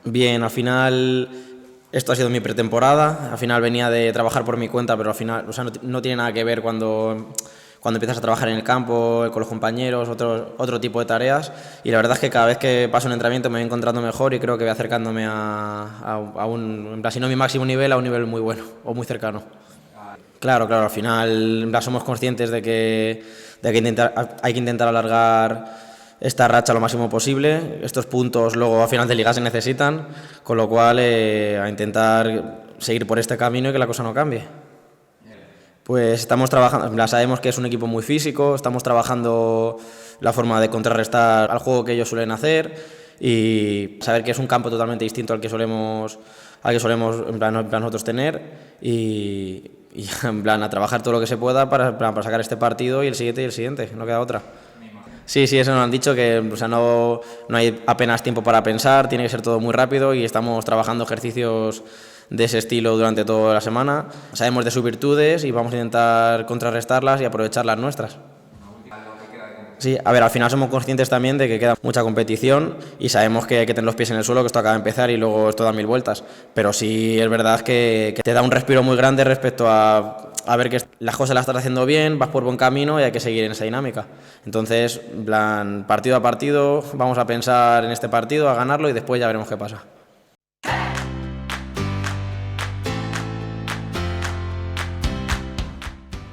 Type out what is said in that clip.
Bien, al final esto ha sido mi pretemporada, al final venía de trabajar por mi cuenta, pero al final, o sea, no tiene nada que ver cuando empiezas a trabajar en el campo, con los compañeros, otro tipo de tareas, y la verdad es que cada vez que paso un entrenamiento me voy encontrando mejor y creo que voy acercándome a un, en plan, si no mi máximo nivel, a un nivel muy bueno o muy cercano. Claro, al final somos conscientes de que hay que intentar alargar esta racha lo máximo posible. Estos puntos luego a final de liga se necesitan, con lo cual a intentar seguir por este camino y que la cosa no cambie. Pues estamos trabajando, sabemos que es un equipo muy físico, estamos trabajando la forma de contrarrestar al juego que ellos suelen hacer y saber que es un campo totalmente distinto al que solemos en plan nosotros tener y en plan a trabajar todo lo que se pueda para sacar este partido y el siguiente, no queda otra. Sí, eso nos han dicho, que o sea, no hay apenas tiempo para pensar, tiene que ser todo muy rápido y estamos trabajando ejercicios de ese estilo durante toda la semana. Sabemos de sus virtudes y vamos a intentar contrarrestarlas y aprovechar las nuestras. Sí, a ver, al final somos conscientes también de que queda mucha competición y sabemos que hay que tener los pies en el suelo, que esto acaba de empezar y luego esto da mil vueltas. Pero sí es verdad que te da un respiro muy grande respecto a ver que las cosas las estás haciendo bien, vas por buen camino y hay que seguir en esa dinámica. Entonces, en plan, partido a partido, vamos a pensar en este partido, a ganarlo y después ya veremos qué pasa.